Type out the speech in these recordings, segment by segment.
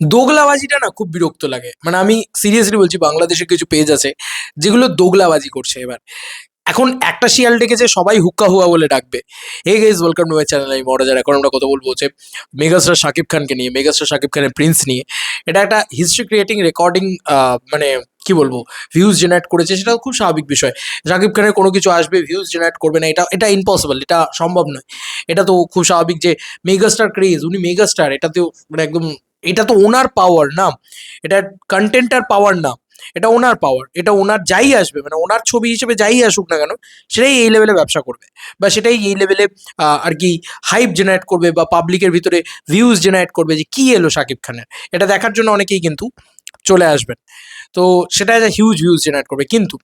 দোগলাবাজিটা না খুব বিরক্ত লাগে। মানে আমি সিরিয়াসলি বলছি, বাংলাদেশের কিছু পেজ আছে যেগুলো দোগলাবাজি করছে এবার। এখন একটা শিয়াল ডেকেছে, সবাই হুক্কা হুয়া বলে ডাকবে। Hey guys, welcome to my channel. আমি মডার। এখন আমরা কথা বলবো হচ্ছে মেগাস্টার শাকিব খানকে নিয়ে, মেগাস্টার শাকিব খানের প্রিন্স নিয়ে। এটা একটা হিস্ট্রি ক্রিয়েটিং রেকর্ডিং, মানে কি বলবো, ভিউজ জেনারেট করেছে, সেটাও খুব স্বাভাবিক বিষয়। শাকিব খানের কোনো কিছু আসবে, ভিউজ জেনারেট করবে না, এটা এটা ইম্পসিবল, এটা সম্ভব নয়। এটা তো খুব স্বাভাবিক যে মেগাস্টার ক্রেজ, উনি মেগাস্টার, এটাতেও মানে একদম, এটা তো ওনার পাওয়ার না, এটা কন্টেন্টার পাওয়ার না, এটা ওনার পাওয়ার। এটা ওনার যাই আসবে, মানে ওনার ছবি হিসেবে যাই আসুক না কেন, সেটাই এই লেভেলে ব্যবসা করবে, বা সেটাই এই লেভেলে আর কি হাইপ জেনারেট করবে, বা পাবলিকের ভিতরে ভিউজ জেনারেট করবে যে কি এলো শাকিব খানের। এটা দেখার জন্য অনেকেই কিন্তু চলে আসবেন। তো সেটা একটা হিউজ ভিউজ জেনারেট করবে। কিন্তু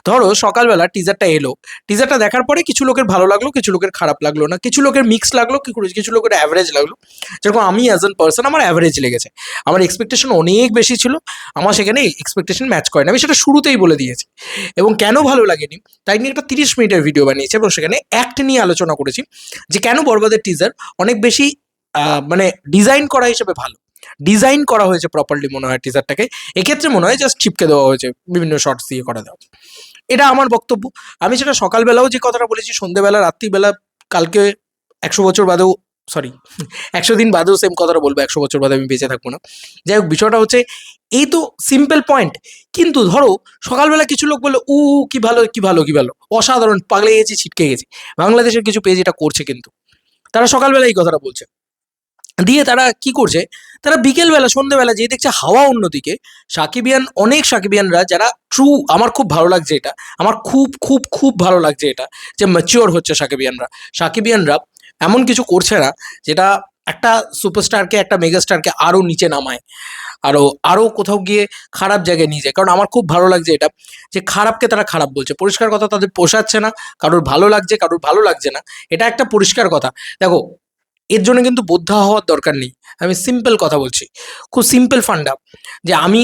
ধরো সকালবেলা টিজারটা এলো, টিজারটা দেখার পরে কিছু লোকের ভালো লাগলো, কিছু লোকের খারাপ লাগলো না, কিছু লোকের মিক্স লাগলো, কিছু লোকের অ্যাভারেজ লাগলো। যেরকম আমি অ্যাজ এন পার্সন, আমার অ্যাভারেজ লেগেছে। আমার এক্সপেকটেশন অনেক বেশি ছিল, আমার সেখানে এক্সপেকটেশন ম্যাচ করে না, আমি সেটা শুরুতেই বলে দিয়েছি। এবং কেন ভালো লাগেনি তাই নিয়ে একটা 30 মিনিটের ভিডিও বানিয়েছি, এবং সেখানে অ্যাক্ট নিয়ে আলোচনা করেছি যে কেন বরবাদের টিজার অনেক বেশি মানে ডিজাইন করা হিসেবে ভালো, ডিজাইন করা হয়েছে প্রপারলি মনে হয় টিজারটাকে। এক্ষেত্রে মনে হয় জাস্ট চিপকে দেওয়া হয়েছে, বিভিন্ন শর্টস দিয়ে করা দেওয়া। এটা আমার বক্তব্য। আমি সেটা সকালবেলাও যে কথাটা বলেছি, সন্ধ্যেবেলা, রাত্রিবেলা, কালকে, 100 বছর বাদেও, সরি, 100 দিন বাদেও সেম কথাটা বলবো, 100 বছর বাদে আমি বেঁচে থাকবো না। যাই হোক, বিষয়টা হচ্ছে এই তো সিম্পল পয়েন্ট। কিন্তু ধরো সকালবেলা কিছু লোক বললো উ উ, কি ভালো কি ভালো কি ভালো, অসাধারণ, পাগলে গেছি, ছিটকে গেছি। বাংলাদেশের কিছু পেজ এটা করছে, কিন্তু তারা সকালবেলা এই কথাটা বলছে, দিয়ে তারা কি করছে, তারা বিকেলবেলা সন্ধ্যেবেলা যেয়ে দেখছে হাওয়া অন্যদিকে। সাকিবিয়ান, অনেক সাকিবিয়ানরা যারা ট্রু, আমার খুব ভালো লাগছে এটা, আমার খুব খুব খুব ভালো লাগছে এটা, যে ম্যাচিওর হচ্ছে সাকিবিয়ানরা। সাকিবিয়ানরা এমন কিছু করছে না যেটা একটা সুপারস্টারকে, একটা মেগাস্টারকে আরও নিচে নামায়, আরও আরও কোথাও গিয়ে খারাপ জায়গায় নিয়ে যায়। কারণ আমার খুব ভালো লাগছে এটা, যে খারাপকে তারা খারাপ বলছে, পরিষ্কার কথা, তাদের পোষাচ্ছে না। কারোর ভালো লাগছে, কারোর ভালো লাগছে না, এটা একটা পরিষ্কার কথা। দেখো, এর জন্য কিন্তু বোদ্ধা হওয়ার দরকার নেই। আমি সিম্পল কথা বলছি, খুব সিম্পল ফান্ডা, যে আমি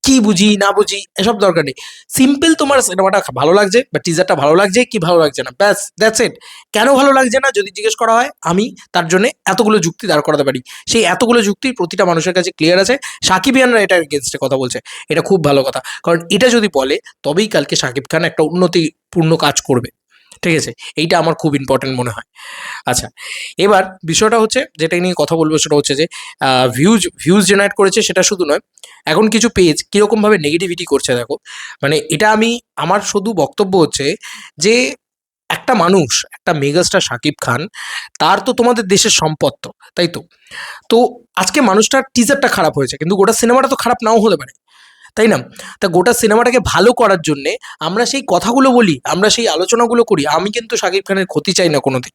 কি বুঝি না বুঝি এসব দরকার নেই। সিম্পল, তোমার সিনেমাটা ভালো লাগছে বা টিজারটা ভালো লাগছে কি ভালো লাগছে না, ব্যাস, দ্যাটস ইট। কেন ভালো লাগছে না যদি জিজ্ঞেস করা হয়, আমি তার জন্য এতগুলো যুক্তি দাঁড় করাতে পারি। সেই এতগুলো যুক্তি প্রতিটা মানুষের কাছে ক্লিয়ার আছে। সাকিবিয়ানরা এটার এগেনস্টে কথা বলছে, এটা খুব ভালো কথা। কারণ এটা যদি বলে, তবেই কালকে শাকিব খান একটা উন্নতিপূর্ণ কাজ করবে। ঠিক আছে, এইটা আমার খুব ইম্পর্টেন্ট মনে হয়। আচ্ছা, এবার বিষয়টা হচ্ছে, যেটা নিয়ে কথা বলবো সেটা হচ্ছে যে ভিউজ ভিউজ জেনারেট করেছে সেটা শুধু নয়, এখন কিছু পেজ কীরকমভাবে নেগেটিভিটি করছে দেখো। মানে এটা আমি, আমার শুধু বক্তব্য হচ্ছে যে একটা মানুষ, একটা মেগাস্টার শাকিব খান, তার তো তোমাদের দেশের সম্পদ, তো তাই তো। তো আজকে মানুষটার টিজারটা খারাপ হয়েছে, কিন্তু গোটা সিনেমাটা তো খারাপ নাও হতে পারে, তাই না? তা গোটা সিনেমাটাকে ভালো করার জন্যে আমরা সেই কথাগুলো বলি, আমরা সেই আলোচনাগুলো করি। আমি কিন্তু শাকিব খানের ক্ষতি চাই না কোনোদিন।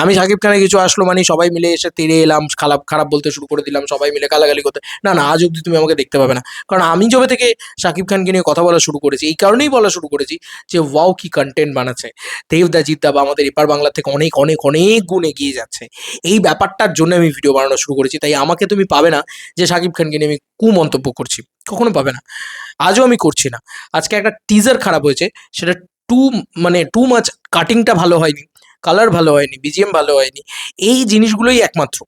আমি শাকিব খানের কিছু আসলো মানে সবাই মিলে এসে তেড়ে এলাম, খারাপ খারাপ বলতে শুরু করে দিলাম, সবাই মিলে গালাগালি করতে, না না, আজ অব্দি তুমি আমাকে দেখতে পাবে না। কারণ আমি যবে থেকে শাকিব খানকে নিয়ে কথা বলা শুরু করেছি, এই কারণেই বলা শুরু করেছি যে ওয়াও কি কন্টেন্ট বানাচ্ছে। দেবদা জিদ্দা বা আমাদের এপার বাংলা থেকে অনেক অনেক অনেক গুণ এগিয়ে যাচ্ছে, এই ব্যাপারটার জন্য আমি ভিডিও বানানো শুরু করেছি। তাই আমাকে তুমি পাবে না যে শাকিব খানকে নিয়ে আমি কুমন্তব্য করছি, কখনো পাবে না। আজও আমি করছি না। আজকে একটা টিজার খারাপ হয়েছে, সেটা টু, মানে টু মাচ, কাটিংটা ভালো হয়নি, কালার ভালো হয়নি, বিজিএম ভালো হয়নি, এই জিনিসগুলোই একমাত্র,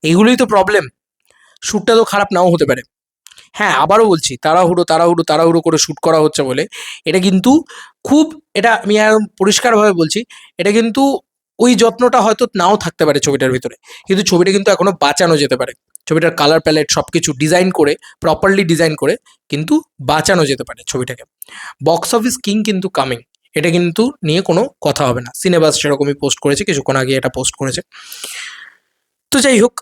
এগুলোই তো প্রবলেম। শ্যুটটা তো খারাপ নাও হতে পারে। হ্যাঁ, আবারও বলছি, তাড়াহুড়ো তাড়াহুড়ো তাড়াহুড়ো করে শ্যুট করা হচ্ছে বলে এটা কিন্তু খুব, এটা আমি একদম পরিষ্কারভাবে বলছি, এটা কিন্তু ওই যত্নটা হয়তো নাও থাকতে পারে ছবিটার ভিতরে, কিন্তু ছবিটা কিন্তু এখনো বাঁচানো যেতে পারে। ছবিটার কালার প্যালেট সব কিছু ডিজাইন করে, প্রপারলি ডিজাইন করে কিন্তু বাঁচানো যেতে পারে ছবিটাকে। বক্স অফিস কিং কিন্তু কামিং, এটা কিন্তু নিয়ে কোনো কথা হবে না। সিনেবাস সেরকমই পোস্ট করেছে, কিছুক্ষণ আগে এটা পোস্ট করেছে। তো যাই হোক,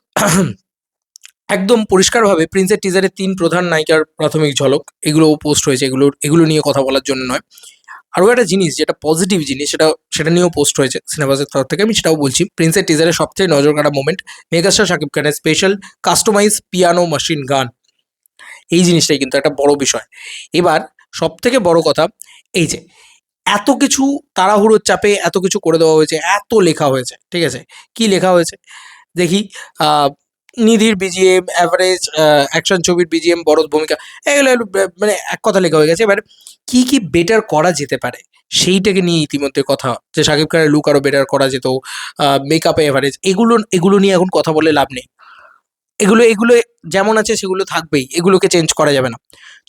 একদম পরিষ্কারভাবে প্রিন্সের টিজারে 3 প্রধান নায়িকার প্রাথমিক ঝলক, এগুলোও পোস্ট হয়েছে, এগুলো নিয়ে কথা বলার জন্য নয়। আরও একটা জিনিস যেটা পজিটিভ জিনিস, সেটা নিয়েও পোস্ট হয়েছে সিনেমাসের তরফ থেকে, আমি সেটাও বলছি। প্রিন্সের টিজারের সবচেয়ে নজর কাড়া মোমেন্ট, মেগাস্টার শাকিব খানের special customise piano machine gun, এই জিনিসটাই কিন্তু একটা বড় বিষয়। এবার সব থেকে বড় কথা, এই যে এত কিছু তাড়াহুড়োর চাপে এত কিছু করে দেওয়া হয়েছে, এত লেখা হয়েছে, ঠিক আছে, কি লেখা হয়েছে দেখি। নিধির বিজিএম অ্যাভারেজ, অ্যাকশন ছবির বিজিএম, বড় ভূমিকা, এগুলো মানে এক কথা লেখা হয়ে গেছে। এবার কি কি বেটার করা যেতে পারে সেইটাকে নিয়ে ইতিমধ্যে কথা, যে শাকিব খানের লুক আরও বেটার করা যেত, মেকআপে এভারেজ, এগুলো এগুলো নিয়ে এখন কথা বলে লাভ নেই। এগুলো এগুলো যেমন আছে সেগুলো থাকবেই, এগুলোকে চেঞ্জ করা যাবে না।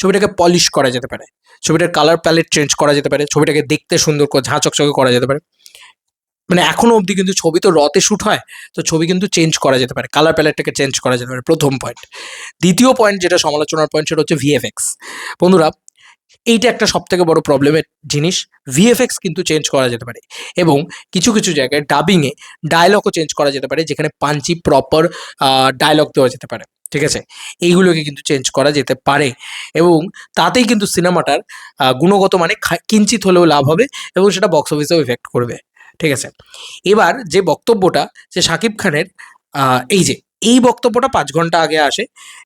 ছবিটাকে পলিশ করা যেতে পারে, ছবিটার কালার প্যালেট চেঞ্জ করা যেতে পারে, ছবিটাকে দেখতে সুন্দর করে ঝাঁ চকচকে করা যেতে পারে। মানে এখনো অবধি কিন্তু ছবি তো রতে শ্যুট হয়, তো ছবি কিন্তু চেঞ্জ করা যেতে পারে, কালার প্যালেটটাকে চেঞ্জ করা যেতে পারে, প্রথম পয়েন্ট। দ্বিতীয় পয়েন্ট যেটা সমালোচনার পয়েন্ট, সেটা হচ্ছে ভিএফএক্স। বন্ধুরা, এইটা একটা সব থেকে বড় প্রবলেমের জিনিস। ভিএফএক্স কিন্তু চেঞ্জ করা যেতে পারে, এবং কিছু কিছু জায়গায় ডাবিংয়ে ডায়লগও চেঞ্জ করা যেতে পারে, যেখানে পাঞ্চি প্রপার ডায়লগ দেওয়া যেতে পারে। ঠিক আছে, এইগুলোকে কিন্তু চেঞ্জ করা যেতে পারে, এবং তাতেই কিন্তু সিনেমাটার গুণগত মানে কিঞ্চিত হলেও লাভ হবে, এবং সেটা বক্স অফিসেও ইফেক্ট করবে। ঠিক আছে, এবার যে বক্তব্যটা, যে শাকিব খানের এই বক্তব্যটা 5 ঘন্টা আগে আসে,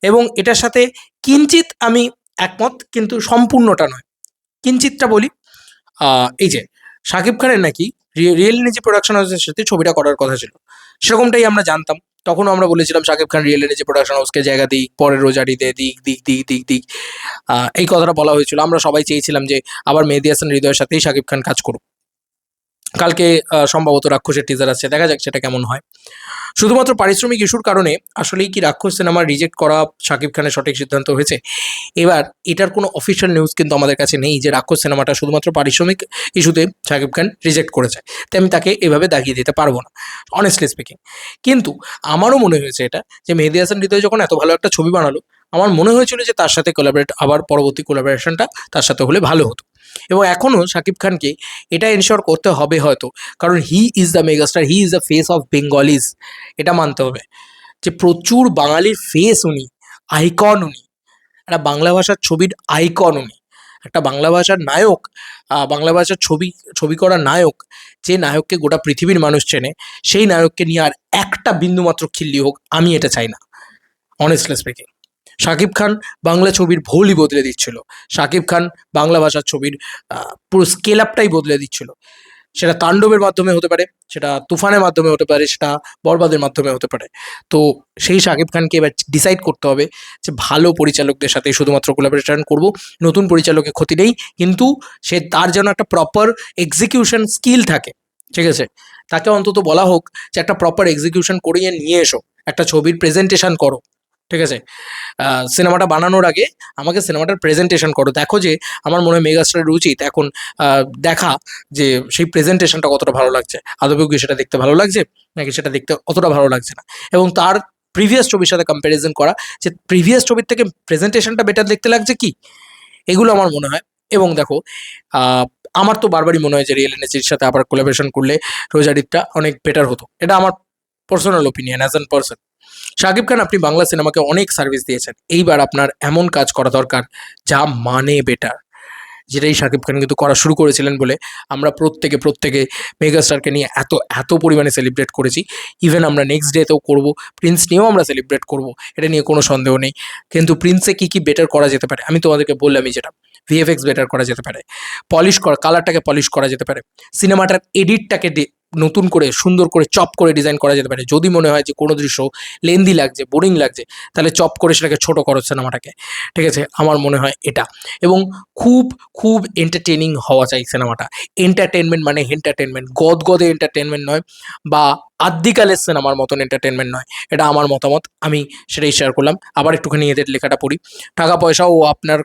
এবং এটার সাথে কিঞ্চিত আমি একমত, কিন্তু সম্পূর্ণটা নয়। কিঞ্চিতটা বলি, শাকিব খানের নাকি রিয়েল এনার্জি প্রোডাকশন হাউসের সাথে ছবিটা করার কথা ছিল, সেরকমটাই আমরা জানতাম। তখনও আমরা বলেছিলাম Shakib Khan real energy production হাউসকে জায়গা দিক, পরের রোজারিতে দিক দিক দিক দিক দিক এই কথাটা বলা হয়েছিল। আমরা সবাই চেয়েছিলাম যে আবার মেহেদী হাসান হৃদয়ের সাথেই শাকিব খান কাজ করুক। কালকে সম্ভবত রাক্ষসের টিজার আছে, দেখা যাক সেটা কেমন হয়। শুধুমাত্র পারিশ্রমিক ইস্যুর কারণে আসলেই কি রাক্ষস সিনেমা রিজেক্ট করা শাকিব খানের সঠিক সিদ্ধান্ত হয়েছে? এবার এটার কোনো অফিসিয়াল নিউজ কিন্তু আমাদের কাছে নেই যে রাক্ষস সিনেমাটা শুধুমাত্র পারিশ্রমিক ইস্যুতে শাকিব খান রিজেক্ট করেছে, তাই আমি তাকে এভাবে দাগিয়ে দিতে পারবো না, অনেস্টলি স্পিকিং। কিন্তু আমারও মনে হয়েছে এটা, যে মেহেদী হাসান হৃদয় যখন এত ভালো একটা ছবি বানালো, আমার মনে হয়েছিল যে তার সাথে আবার পরবর্তী কোলাবোরেশনটা তার সাথে হলে ভালো হতো। এবং এখনও শাকিব খানকে এটা এনশিওর করতে হবে হয়তো, কারণ he is the megastar, he is the face of Bengalis. এটা মানতে হবে যে প্রচুর বাঙালির ফেস উনি, আইকন উনি, একটা বাংলা ভাষার ছবির আইকন উনি, একটা বাংলা ভাষার নায়ক, বাংলা ভাষার ছবি করা নায়ক, যে নায়ককে গোটা পৃথিবীর মানুষ চেনে, সেই নায়ককে নিয়ে আর একটা বিন্দুমাত্র খিল্লি হোক, আমি এটা চাই না, অনেস্টলি স্পিকিং। শাকিব খান বাংলা ছবির ভোলই বদলে দিচ্ছিল, শাকিব খান বাংলা ভাষার ছবির পুরো স্কেল আপটাই বদলে দিচ্ছিল। সেটা তাণ্ডবের মাধ্যমে হতে পারে, সেটা তুফানের মাধ্যমে হতে পারে, সেটা বরবাদের মাধ্যমে হতে পারে। তো সেই শাকিব খানকে এবার ডিসাইড করতে হবে যে ভালো পরিচালকদের সাথে শুধুমাত্র কোলাবোরেশন করব, নতুন পরিচালকের ক্ষতি নেই, কিন্তু তার যেন একটা প্রপার এক্সিকিউশন স্কিল থাকে। ঠিক আছে, তাকে অন্তত বলা হোক যে একটা প্রপার এক্সিকিউশন করিয়ে নিয়ে এসো, একটা ছবির প্রেজেন্টেশন করো। ঠিক আছে, সিনেমাটা বানানোর আগে আমাকে সিনেমাটার প্রেজেন্টেশন করো, দেখো যে আমার মনে হয় মেগাস্টারের উচিত এখন দেখা যে সেই প্রেজেন্টেশনটা কতটা ভালো লাগছে, আদবেও কি সেটা দেখতে ভালো লাগছে নাকি সেটা দেখতে অতটা ভালো লাগছে না, এবং তার প্রিভিয়াস ছবির সাথে কম্প্যারিজন করা, যে প্রিভিয়াস ছবির থেকে প্রেজেন্টেশনটা বেটার দেখতে লাগছে কি, এগুলো আমার মনে হয়। এবং দেখো, আহ, আমার তো বারবারই মনে হয় যে রিয়েল এনার্জির সাথে আবার কোলাবোরেশন করলে রোজারিটা অনেক বেটার হতো, এটা আমার personal opinion as an person. Shakib Khan, আপনি বাংলা সিনেমাকে অনেক সার্ভিস দিয়েছেন, এইবার আপনার এমন কাজ করা দরকার যা মানে বেটার, যেটাই শাকিব খান কিন্তু করা শুরু করেছিলেন বলে আমরা প্রত্যেকে মেগাস্টারকে নিয়ে এত এত পরিমাণে সেলিব্রেট করেছি। ইভেন আমরা নেক্সট ডেতেও করব, প্রিন্স নিয়েও আমরা সেলিব্রেট করব, এটা নিয়ে কোনো সন্দেহ নেই। কিন্তু প্রিন্সে কী কী বেটার করা যেতে পারে আমি তোমাদেরকে বললামই, যেটা ভিএফএক্স বেটার করা যেতে পারে, পলিশ করা, কালারটাকে পলিশ করা যেতে পারে, সিনেমাটার এডিটটাকে নতুন করে সুন্দর করে চপ করে ডিজাইন করা যেতে পারে। যদি মনে হয় যে কোনো দৃশ্য লেন্দি লাগছে, বোরিং লাগছে, তাহলে চপ করে সেটাকে ছোট করো সিনেমাটাকে। ঠিক আছে, আমার মনে হয় এটা। এবং খুব খুব এন্টারটেনিং হওয়া চাই সিনেমাটা। এন্টারটেনমেন্ট মানে এন্টারটেনমেন্ট, গদগদে এন্টারটেনমেন্ট নয়, বা আদ্যিকালের সিনেমার মতন এন্টারটেনমেন্ট নয়। এটা আমার মতামত, আমি সেটাই শেয়ার করলাম। আবার একটুখানি এদের লেখাটা পড়ি। টাকা পয়সাও আপনার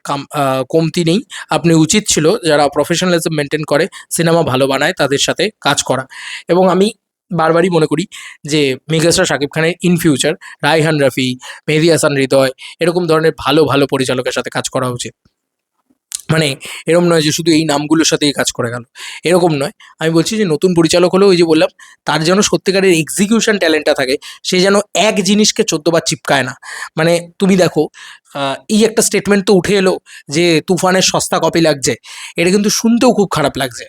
কমতি নেই, আপনি উচিত ছিল যারা প্রফেশনালিজম মেনটেন করে, সিনেমা ভালো বানায়, তাদের সাথে কাজ করা। এবং আমি বারবারই মনে করি যে মেগাস্টার শাকিব খানের ইন ফিউচার রায়হান রাফি, মেহেদী হাসান হৃদয়, এরকম ধরনের ভালো ভালো পরিচালকের সাথে কাজ করা উচিত। মানে এরকম নয় যে শুধু এই নামগুলোর সাথেই কাজ করে গেল, এরকম নয়। আমি বলছি যে নতুন পরিচালক হলেও ওই যে বললাম, তার যেন সত্যিকারের এক্সিকিউশন ট্যালেন্টটা থাকে, সে যেন এক জিনিসকে 14 বার চিপকায় না। মানে তুমি দেখো, এই একটা স্টেটমেন্ট তো উঠে এলো যে তুফানের সস্তা কপি লাগছে, এটা কিন্তু শুনতেও খুব খারাপ লাগছে।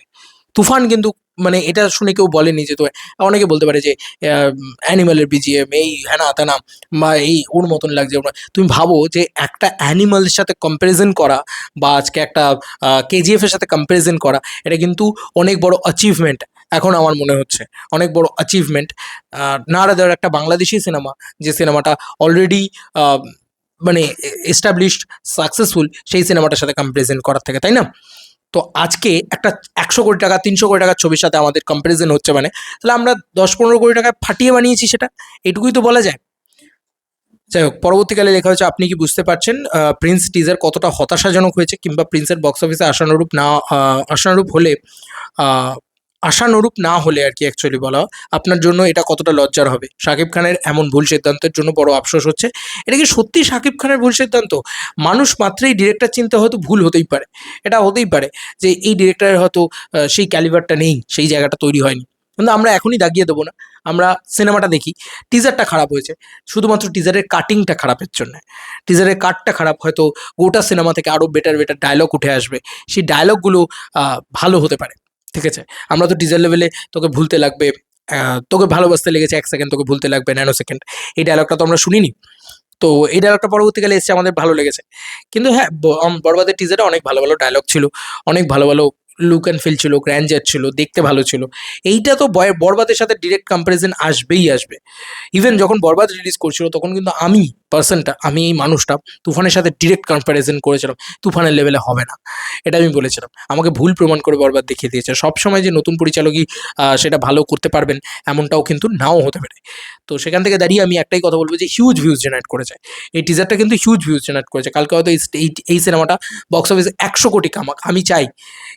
তুফান কিন্তু, মানে এটা শুনে কেউ বলেনি যে, তো অনেকে বলতে পারে যে অ্যানিমালের বিজিএম এই হ্যানা ত্যানা, বা এই ওর মতন লাগছে তুমি ভাবো যে একটা অ্যানিমালের সাথে কম্প্যারিজন করা, বা আজকে একটা কেজিএফ এর সাথে কম্প্যারিজন করা, এটা কিন্তু অনেক বড় অ্যাচিভমেন্ট। এখন আমার মনে হচ্ছে অনেক বড় অ্যাচিভমেন্ট, না রাদার একটা বাংলাদেশি সিনেমা, যে সিনেমাটা অলরেডি মানে এস্টাবলিশড সাকসেসফুল, সেই সিনেমাটার সাথে কম্প্যারিজন করার থেকে, তাই না? তো আজকে একটা 100 কোটি টাকা 300 কোটি টাকার ছবির সাথে আমাদের কম্প্যারিজন হচ্ছে, মানে তাহলে আমরা 10-15 কোটি টাকায় ফাটিয়ে বানিয়েছি সেটা, এটুকুই তো বলা যায়। যাই হোক, পরবর্তীকালে লেখা হয়েছে, আপনি কি বুঝতে পারছেন প্রিন্স টিজার কতটা হতাশাজনক হয়েছে, কিংবা প্রিন্সের বক্স অফিসে আশানুরূপ হলে আশানুরূপ না হলে আর কি অ্যাকচুয়ালি বলা হয়, আপনার জন্য এটা কতটা লজ্জার হবে। শাকিব খানের এমন ভুল সিদ্ধান্তের জন্য বড় আফসোস হচ্ছে। এটা কি সত্যি শাকিব খানের ভুল সিদ্ধান্ত? মানুষ মাত্রই ডিরেক্টর চিন্তা হয়তো ভুল হতেই পারে, এটা হতেই পারে যে এই ডিরেক্টরের হয়তো সেই ক্যালিবারটা নেই, সেই জায়গাটা তৈরি হয়নি। কিন্তু আমরা এখনই দাগিয়ে দেবো না, আমরা সিনেমাটা দেখি। টিজারটা খারাপ হয়েছে শুধুমাত্র টিজারের কাটিংটা খারাপের জন্য। টিজারের কাটটা খারাপ, হয়তো গোটা সিনেমা থেকে আরও বেটার বেটার ডায়লগ উঠে আসবে, সেই ডায়লগগুলো ভালো হতে পারে। ঠিক আছে, আমরা তো টিজার লেভেলে তোকে ভুলতে লাগবে, তোকে ভালোবাসতে লেগেছে 1 সেকেন্ড, তোকে ভুলতে লাগবে 9 সেকেন্ড, এই ডায়লগটা তো আমরা শুনিনি। তো এই ডায়লগটা পরবর্তীকালে এসছে, আমাদের ভালো লেগেছে। কিন্তু হ্যাঁ, বরবাদের টিজারে অনেক ভালো ভালো ডায়লগ ছিল, অনেক ভালো ভালো লুক অ্যান্ড ফিল ছিল, গ্র্যান্ডার ছিল, দেখতে ভালো ছিল। এইটা তো বরবাদের সাথে ডিরেক্ট কম্প্যারিজন আসবেই আসবে। ইভেন যখন বরবাদ রিলিজ করছিল তখন কিন্তু আমি এই মানুষটা তুফানের সাথে ডিরেক্ট কম্প্যারিজন করেছিলাম, তুফানের লেভেলে হবে না, এটা আমি বলেছিলাম। আমাকে ভুল প্রমাণ করে বরবাদ দেখিয়ে দিয়েছে। সবসময় যে নতুন পরিচালকই সেটা ভালো করতে পারবেন এমনটাও কিন্তু নাও হতে পারে। তো সেখান থেকে দাঁড়িয়ে আমি একটাই কথা বলবো যে হিউজ ভিউজ জেনারেট করেছে এই টিজারটা, কিন্তু হিউজ ভিউজ জেনারেট করেছে। কালকে হয়তো এই সিনেমাটা বক্স অফিসে 100 কোটি কামাক, আমি চাই।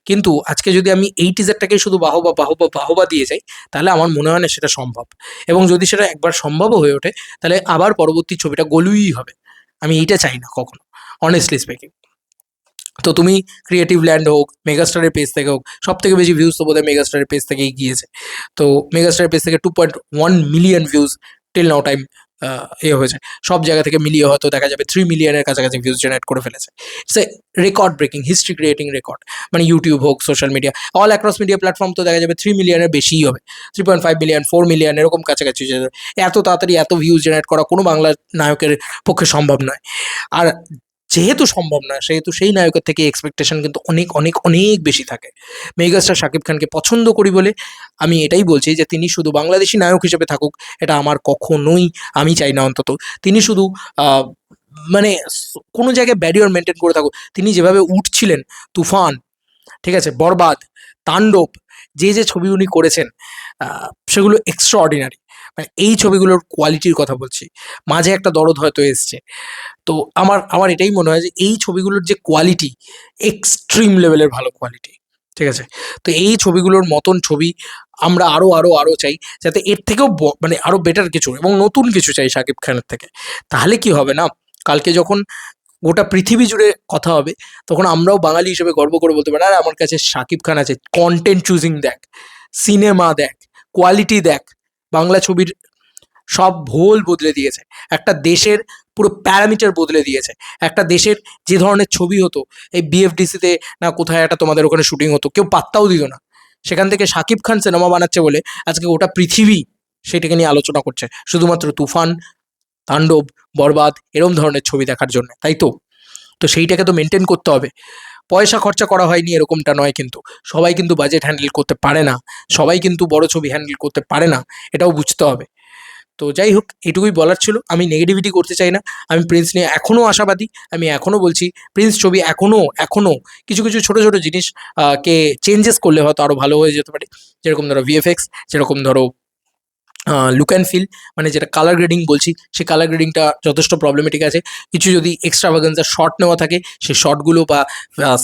কিন্তু আজকে যদি আমি এই টিজারটাকে শুধু বাহবা দিয়ে যাই, তাহলে আমার মনে হয় না সেটা সম্ভব। এবং যদি সেটা একবার সম্ভবও হয়ে ওঠে, তাহলে আবার পরবর্তী ছবিটা গলুই হবে। আমি এইটা চাই না কখনো, অনেস্টলি স্পিকিং। তো তুমি ক্রিয়েটিভ ল্যান্ড হোক, মেগাস্টারের পেজ থেকে হোক, সব থেকে বেশি ভিউজ তো বোধহয় মেগাস্টারের পেজ থেকেই গিয়েছে। তো মেগাস্টারের পেজ থেকে 2.1 million views till now time হয়েছে। সব জায়গা থেকে মিলিয়ে হয়তো দেখা যাবে 3 মিলিয়নের কাছাকাছি ভিউজ জেনারেট করে ফেলেছে। It's a record breaking, history creating record. মানে ইউটিউব হোক, social media, all across media platform তো দেখা যাবে 3 মিলিয়নের বেশিই হবে, 3.5 মিলিয়ন, 4 মিলিয়ন এরকম কাছাকাছি। এত তাড়াতাড়ি এত ভিউজ জেনারেট করা কোনো বাংলা নায়কের পক্ষে সম্ভব নয়। আর যেহেতু সম্ভব না, সেহেতু সেই নায়কের থেকে এক্সপেকটেশন কিন্তু অনেক অনেক অনেক বেশি থাকে। মেগাস্টার শাকিব খানকে পছন্দ করি বলে আমি এটাই বলছি যে তিনি শুধু বাংলাদেশি নায়ক হিসেবে থাকুক, এটা আমার কখনোই আমি চাই না। অন্তত তিনি শুধু মানে কোনো জায়গায় ব্যারিয়ার মেনটেন করে থাকুক। তিনি যেভাবে উঠছিলেন, তুফান, ঠিক আছে, বরবাদ, তাণ্ডব, যে ছবি উনি করেছেন সেগুলো এক্সট্রা অর্ডিনারি। মানে এই ছবিগুলোর কোয়ালিটির কথা বলছি। মাঝে একটা দরদ হয়তো এসছে। তো আমার আমার এটাই মনে হয় যে এই ছবিগুলোর যে কোয়ালিটি, এক্সট্রিম লেভেলের ভালো কোয়ালিটি। ঠিক আছে, তো এই ছবিগুলোর মতন ছবি আমরা আরও আরও আরও চাই, যাতে এর থেকেও মানে আরও বেটার কিছু এবং নতুন কিছু চাই শাকিব খানের থেকে। তাহলে কি হবে না, কালকে যখন গোটা পৃথিবী জুড়ে কথা হবে, তখন আমরাও বাঙালি হিসেবে গর্ব করে বলতে পারি, আর আমার কাছে শাকিব খান আছে। কন্টেন্ট চুজিং দেখ, সিনেমা দেখ, কোয়ালিটি দেখ, বাংলা ছবির সব ভোল বদলে দিয়েছে। একটা দেশের পুরো প্যারামিটার বদলে দিয়েছে। একটা দেশের যে ধরনের ছবি হতো এই বিএফডিসিতে না কোথায় একটা তোমাদের ওখানে শুটিং হতো, কেউ পাত্তাও দিত না, সেখান থেকে শাকিব খান সিনেমা বানাচ্ছে বলে আজকে গোটা পৃথিবী সেটাকে নিয়ে আলোচনা করছে, শুধুমাত্র তুফান, তাণ্ডব, বরবাদ এরম ধরনের ছবি দেখার জন্য, তাই তো? তো সেইটাকে তো মেনটেন করতে হবে। পয়সা খরচা করা হয়নি এরকমটা নয়, কিন্তু সবাই কিন্তু বাজেট হ্যান্ডেল করতে পারে না, সবাই কিন্তু বড় ছবি হ্যান্ডেল করতে পারে না, এটাও বুঝতে হবে। তো যাই হোক, এটুকুই বলার ছিল। আমি নেগেটিভিটি করতে চাই না। আমি প্রিন্স নিয়ে এখনও আশাবাদী। আমি এখনও বলছি প্রিন্স ছবি এখনও কিছু কিছু ছোটো ছোটো জিনিস কে চেঞ্জেস করলে হয়তো আরও ভালো হয়ে যেতে পারে। যেরকম ধরো ভিএফএক্স, যেরকম ধরো লুক অ্যান্ড ফিল, মানে যেটা কালার গ্রেডিং বলছি, সেই কালার গ্রেডিংটা যথেষ্ট প্রবলেমেটিক আছে। কিছু যদি এক্সট্রাভাগেন্সার শর্ট নেওয়া থাকে, সেই শর্টগুলো বা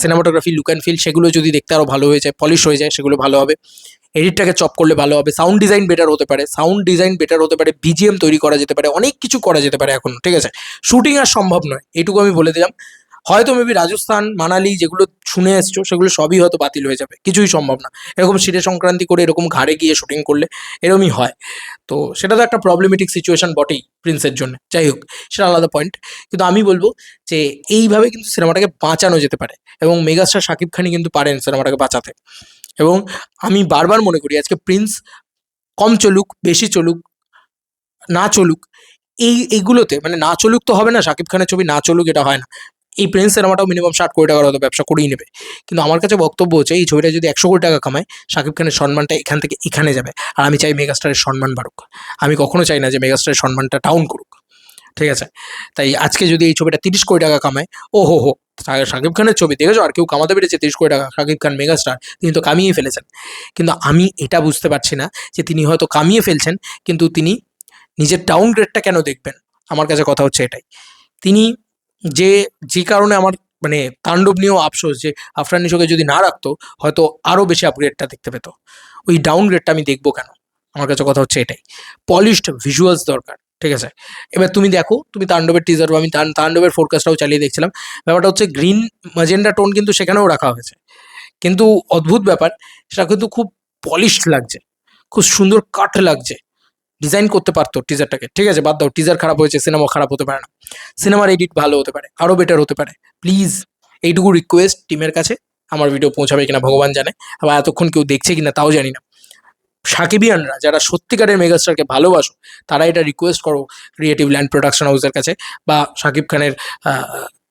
সিনেমাটোগ্রাফি, লুক অ্যান্ড ফিল, সেগুলো যদি দেখতে আরও ভালো হয়ে যায়, পলিশ হয়ে যায়, সেগুলো ভালো হবে। এডিটটাকে চপ করলে ভালো হবে। সাউন্ড ডিজাইন বেটার হতে পারে, বিজিএম তৈরি করা যেতে পারে, অনেক কিছু করা যেতে পারে এখন। ঠিক আছে, শুটিং আর সম্ভব নয়, এটুকু আমি বলে দিলাম। হয়তো মেবি রাজস্থান, মানালি যেগুলো শুনে এসছো সেগুলো সবই হয়তো বাতিল হয়ে যাবে, কিছুই সম্ভব না। এরকম সিরে সংক্রান্তি করে এরকম ঘাড়ে গিয়ে শুটিং করলে এরকমই হয়। তো সেটা তো একটা প্রবলেমেটিক সিচুয়েশন বটেই প্রিন্সের জন্য। যাই হোক, সেটা আলাদা পয়েন্ট। কিন্তু আমি বলবো যে এইভাবে কিন্তু সিনেমাটাকে বাঁচানো যেতে পারে, এবং মেগাস্টার শাকিব খানই কিন্তু পারেন সিনেমাটাকে বাঁচাতে। এবং আমি বারবার মনে করি আজকে প্রিন্স কম চলুক, বেশি চলুক, না চলুক, এইগুলোতে মানে না চলুক তো হবে না, শাকিব খানের ছবি না চলুক এটা হয় না। এই প্রিন্স সিনেমাটাও মিনিমাম 60 কোটি টাকার হয়তো ব্যবসা করেই নেবে। কিন্তু আমার কাছে বক্তব্য হচ্ছে এই ছবিটা যদি 100 কোটি টাকা কামায়, শাকিব খানের সম্মানটা এখান থেকে এখানে যাবে। আর আমি চাই মেগাস্টারের সম্মান বাড়ুক। আমি কখনো চাই না যে মেগাস্টারের সম্মানটা ডাউন করুক। ঠিক আছে, তাই আজকে যদি এই ছবিটা 30 কোটি টাকা কামায়, ও হো হো, শাকিব খানের ছবি দেখেছো আর কেউ কামাতে পেরেছে 30 কোটি টাকা? শাকিব খান মেগাস্টার, তিনি তো কামিয়ে ফেলেছেন। কিন্তু আমি এটা বুঝতে পারছি না যে তিনি হয়তো কামিয়ে ফেলছেন, কিন্তু তিনি নিজের ডাউন গ্রেডটা কেন দেখবেন? আমার কাছে কথা হচ্ছে এটাই। তিনি যে কারণে আমার মানে তাণ্ডব নিয়েও আফসোস যে আফরান নিশোকে যদি না রাখতো হয়তো আরও বেশি আপগ্রেডটা দেখতে পেতো। ওই ডাউনগ্রেডটা আমি দেখবো কেন? আমার কাছে কথা হচ্ছে এটাই। পলিশড ভিজুয়ালস দরকার, ঠিক আছে? এবার তুমি দেখো, তুমি তাণ্ডবের টিজার, আমি তাণ্ডবের ফোরকাস্টটাও চালিয়ে দেখছিলাম। ব্যাপারটা হচ্ছে গ্রিন ম্যাজেন্ডা টোন কিন্তু সেখানেও রাখা হয়েছে, কিন্তু অদ্ভুত ব্যাপার, সেটা কিন্তু খুব পলিশড লাগছে, খুব সুন্দর কাট লাগছে। ডিজাইন করতে পারতো টিজারটাকে, ঠিক আছে বাদ দাও, টিজার খারাপ হয়েছে, সিনেমা খারাপ হতে পারে না, সিনেমার এডিট ভালো হতে পারে, আরও বেটার হতে পারে। প্লিজ এইটুকু রিকোয়েস্ট টিমের কাছে। আমার ভিডিও পৌঁছাবে কিনা ভগবান জানে, আবার এতক্ষণ কেউ দেখছে কিনা তাও জানি না। সাকিবিয়ানরা যারা সত্যিকারের মেগাস্টারকে ভালোবাসো, তারা এটা রিকোয়েস্ট করো ক্রিয়েটিভ ল্যান্ড প্রোডাকশন হাউসের কাছে বা শাকিব খানের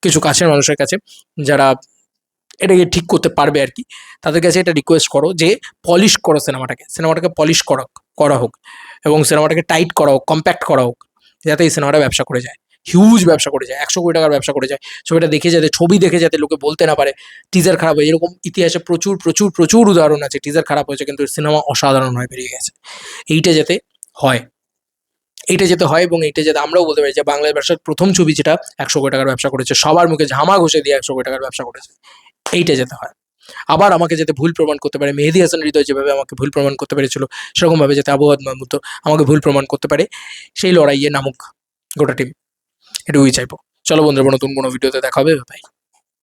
কিছু কাছের মানুষের কাছে, যারা এটাকে ঠিক করতে পারবে আর কি, তাদের কাছে এটা রিকোয়েস্ট করো যে পলিশ করো সিনেমাটাকে পলিশ করা হোক, এবং সিনেমাটাকে টাইট করা হোক, কম্প্যাক্ট করা হোক, যাতে এই সিনেমাটা ব্যবসা করে যায়, হিউজ ব্যবসা করে যায়, 100 কোটি টাকার ব্যবসা করে যায়। ছবিটা দেখে যাতে, ছবি দেখে যাতে লোকে বলতে না পারে টিজার খারাপ হয়। এরকম ইতিহাসে প্রচুর প্রচুর প্রচুর উদাহরণ আছে, টিজার খারাপ হয়েছে কিন্তু সিনেমা অসাধারণ হয়ে বেরিয়ে গেছে। এইটা যাতে হয়, এবং এইটা যাতে আমরাও বলতে পারি যে বাংলার ব্যবসার প্রথম ছবি যেটা 100 কোটি টাকার ব্যবসা করেছে, সবার মুখে ঝামা ঘষে দিয়ে 100 কোটি টাকার ব্যবসা করেছে, এইটা যেতে হয়। আবার আমাকে যাতে ভুল প্রমাণ করতে পারে, মেহেদী হাসান হৃদয় যেভাবে আমাকে ভুল প্রমাণ করতে পেরেছিল, সেরকমভাবে যাতে আবু মাহমুদ আমাকে ভুল প্রমাণ করতে পারে, সেই লড়াইয়ে নামুক গোটা টিম, এটুকুই চাইবো। চলো বন্ধুরা, নতুন কোনো ভিডিওতে দেখা হবে, বাই।